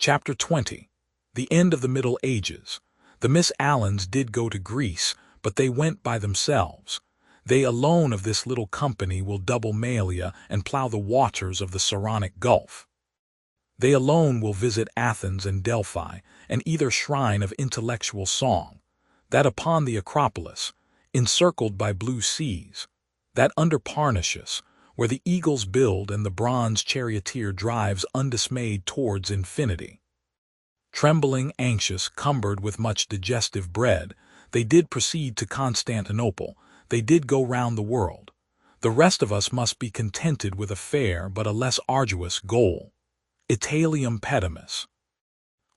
Chapter 20. The End of the Middle Ages. The Miss Allens did go to Greece, but they went by themselves. They alone of this little company will double Malea and plough the waters of the Saronic Gulf. They alone will visit Athens and Delphi, and either shrine of intellectual song, that upon the Acropolis, encircled by blue seas, that under Parnassus, where the eagles build and the bronze charioteer drives undismayed towards infinity. Trembling, anxious, cumbered with much digestive bread, they did proceed to Constantinople, they did go round the world. The rest of us must be contented with a fair but a less arduous goal. Italium petimus.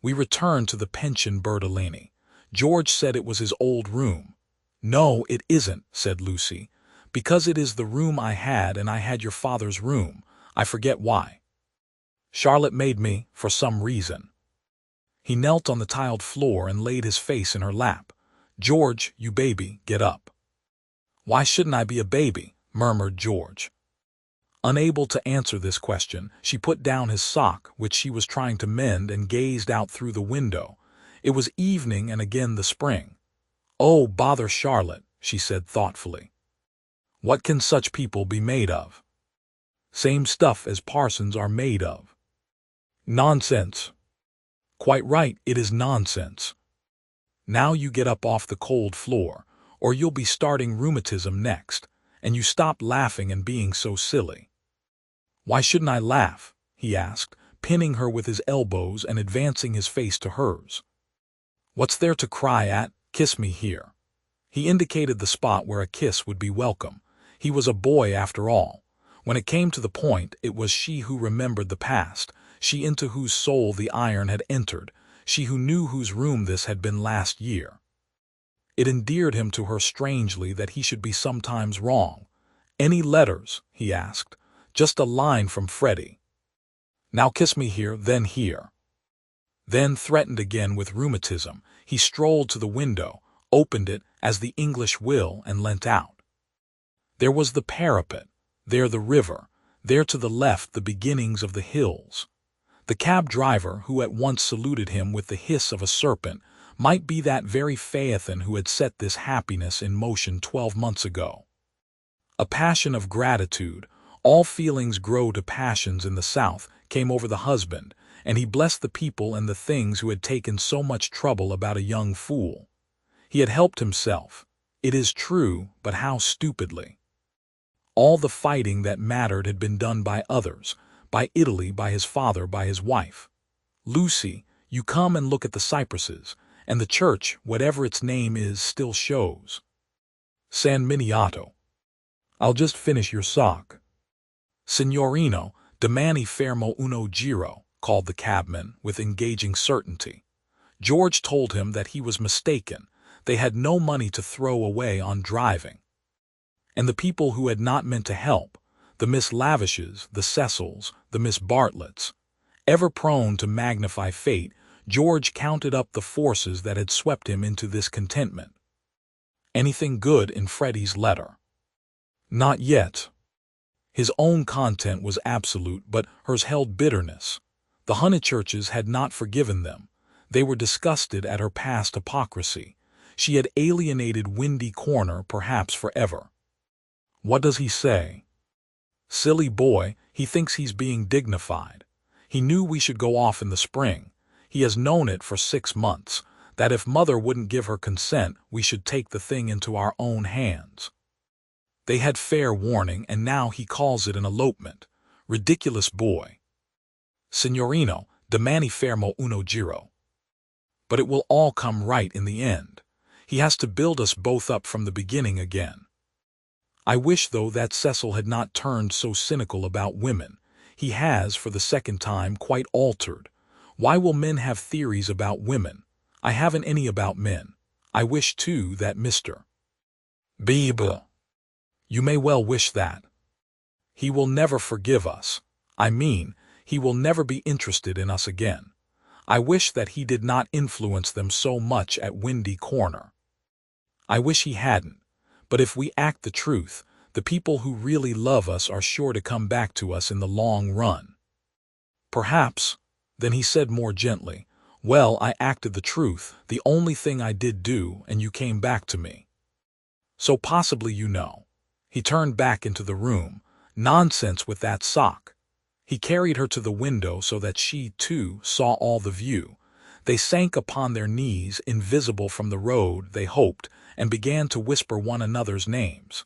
We returned to the pension Bertolini. George said it was his old room. "No, it isn't," said Lucy, "because it is the room I had, and I had your father's room. I forget why. Charlotte made me, for some reason." He knelt on the tiled floor and laid his face in her lap. "George, you baby, get up." "Why shouldn't I be a baby?" murmured George. Unable to answer this question, she put down his sock, which she was trying to mend, and gazed out through the window. It was evening and again the spring. "Oh, bother Charlotte," she said thoughtfully. "What can such people be made of?" "Same stuff as parsons are made of." "Nonsense." "Quite right, it is nonsense. Now you get up off the cold floor, or you'll be starting rheumatism next, and you stop laughing and being so silly." "Why shouldn't I laugh?" he asked, pinning her with his elbows and advancing his face to hers. "What's there to cry at? Kiss me here." He indicated the spot where a kiss would be welcome. He was a boy after all. When it came to the point, it was she who remembered the past, she into whose soul the iron had entered, she who knew whose room this had been last year. It endeared him to her strangely that he should be sometimes wrong. "Any letters?" he asked. "Just a line from Freddie." "Now kiss me here, then here." Then, threatened again with rheumatism, he strolled to the window, opened it, as the English will, and leant out. There was the parapet, there the river, there to the left the beginnings of the hills. The cab driver, who at once saluted him with the hiss of a serpent, might be that very Phaethon who had set this happiness in motion 12 months ago. A passion of gratitude, all feelings grow to passions in the South, came over the husband, and he blessed the people and the things who had taken so much trouble about a young fool. He had helped himself, it is true, but how stupidly. All the fighting that mattered had been done by others, by Italy, by his father, by his wife. "Lucy, you come and look at the cypresses, and the church, whatever its name is, still shows. San Miniato. I'll just finish your sock." "Signorino, domani fermo uno giro," called the cabman, with engaging certainty. George told him that he was mistaken. They had no money to throw away on driving. And the people who had not meant to help, the Miss Lavishes, the Cecils, the Miss Bartletts, ever prone to magnify fate, George counted up the forces that had swept him into this contentment. Anything good in Freddie's letter? Not yet. His own content was absolute, but hers held bitterness. The Honeychurches had not forgiven them. They were disgusted at her past hypocrisy. She had alienated Windy Corner perhaps forever. What does he say? Silly boy, he thinks he's being dignified. He knew we should go off in the spring. He has known it for 6 months, that if Mother wouldn't give her consent, we should take the thing into our own hands. They had fair warning, and now he calls it an elopement. Ridiculous boy. Signorino, domani fermo uno giro. But it will all come right in the end. He has to build us both up from the beginning again. I wish, though, that Cecil had not turned so cynical about women. He has, for the second time, quite altered. Why will men have theories about women? I haven't any about men. I wish, too, that Mr. Beebe. You may well wish that. He will never forgive us. I mean, he will never be interested in us again. I wish that he did not influence them so much at Windy Corner. I wish he hadn't. But if we act the truth, the people who really love us are sure to come back to us in the long run. Perhaps, Then he said more gently, "Well, I acted the truth, the only thing I did do, and you came back to me. So possibly you know." He turned back into the room. "Nonsense with that sock." He carried her to the window so that she, too, saw all the view. They sank upon their knees, invisible from the road, they hoped, and began to whisper one another's names.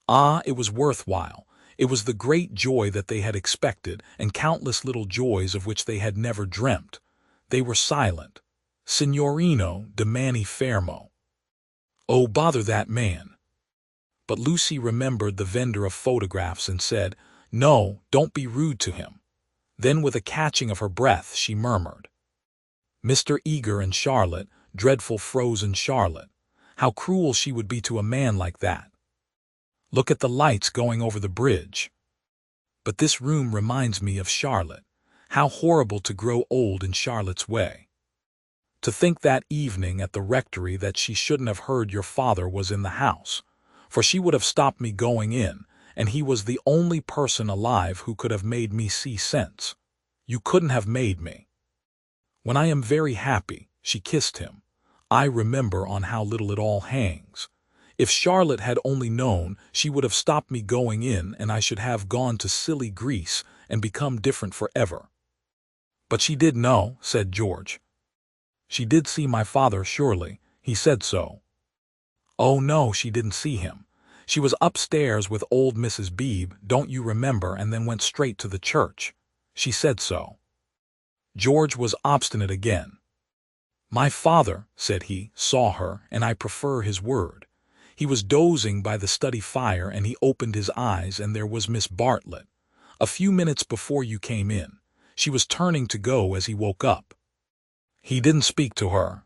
Ah, it was worthwhile. It was the great joy that they had expected, and countless little joys of which they had never dreamt. They were silent. Signorino de Manny Fermo. "Oh, bother that man." But Lucy remembered the vendor of photographs and said, "No, don't be rude to him." Then with a catching of her breath, she murmured, "Mr. Eager and Charlotte, dreadful frozen Charlotte. How cruel she would be to a man like that. Look at the lights going over the bridge. But this room reminds me of Charlotte. How horrible to grow old in Charlotte's way. To think that evening at the rectory that she shouldn't have heard your father was in the house, for she would have stopped me going in, and he was the only person alive who could have made me see sense. You couldn't have made me. When I am very happy," she kissed him, "I remember on how little it all hangs. If Charlotte had only known, she would have stopped me going in, and I should have gone to silly Greece and become different forever." "But she did know," said George. "She did see my father, surely. He said so." "Oh, no, she didn't see him. She was upstairs with old Mrs. Beebe, don't you remember, and then went straight to the church. She said so." George was obstinate again. "My father," said he, "saw her, and I prefer his word. He was dozing by the study fire, and he opened his eyes, and there was Miss Bartlett. A few minutes before you came in. She was turning to go as he woke up. He didn't speak to her."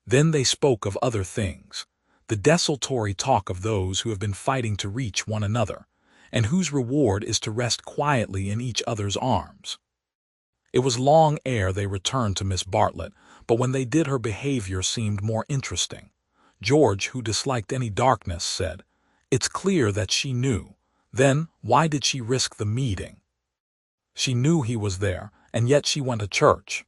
Then they spoke of other things. The desultory talk of those who have been fighting to reach one another, and whose reward is to rest quietly in each other's arms. It was long ere they returned to Miss Bartlett, but when they did her behavior seemed more interesting. George, who disliked any darkness, said, "It's clear that she knew. Then why did she risk the meeting? She knew he was there, and yet she went to church."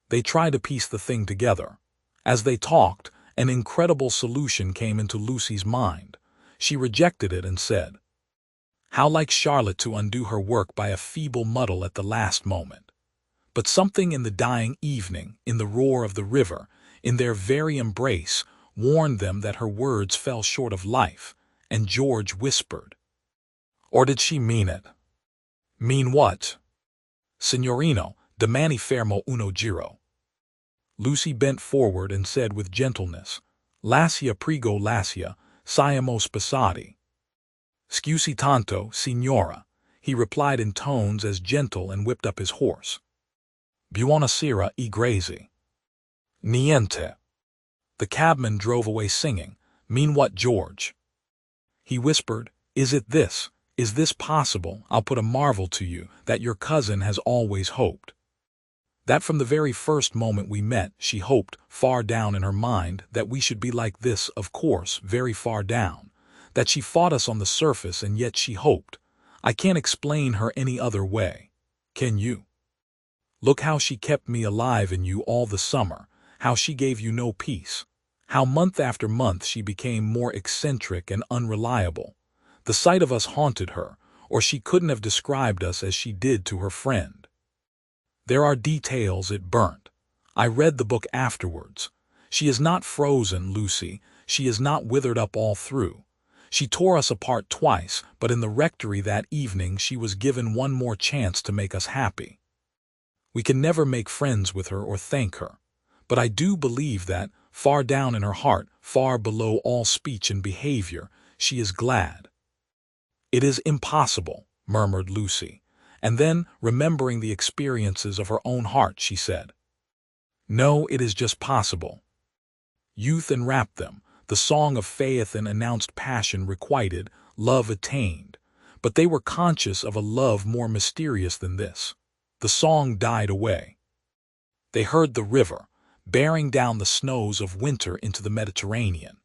They tried to piece the thing together. As they talked, an incredible solution came into Lucy's mind. She rejected it and said, "How like Charlotte to undo her work by a feeble muddle at the last moment." But something in the dying evening, in the roar of the river, in their very embrace, warned them that her words fell short of life, and George whispered, "Or did she mean it?" "Mean what?" "Signorino, de Manny fermo uno giro." Lucy bent forward and said with gentleness, "Lascia prego lascia, siamo sposati." "Scusi tanto, signora," he replied in tones as gentle, and whipped up his horse. "Buonasera e grazie." "Niente." The cabman drove away singing, "Mean what, George?" He whispered, Is this possible? I'll put a marvel to you, that your cousin has always hoped. That from the very first moment we met, she hoped, far down in her mind, that we should be like this, of course, very far down. That she fought us on the surface, and yet she hoped. I can't explain her any other way. Can you? Look how she kept me alive in you all the summer, how she gave you no peace, how month after month she became more eccentric and unreliable. The sight of us haunted her, or she couldn't have described us as she did to her friend. There are details it burnt. I read the book afterwards. She is not frozen, Lucy, she is not withered up all through. She tore us apart twice, but in the rectory that evening she was given one more chance to make us happy. We can never make friends with her or thank her, but I do believe that, far down in her heart, far below all speech and behavior, she is glad. It is impossible, murmured Lucy, and then, remembering the experiences of her own heart, she said, No, it is just possible. Youth enwrapped them, the song of faith and announced passion requited, love attained, but they were conscious of a love more mysterious than this. The song died away. They heard the river, bearing down the snows of winter into the Mediterranean.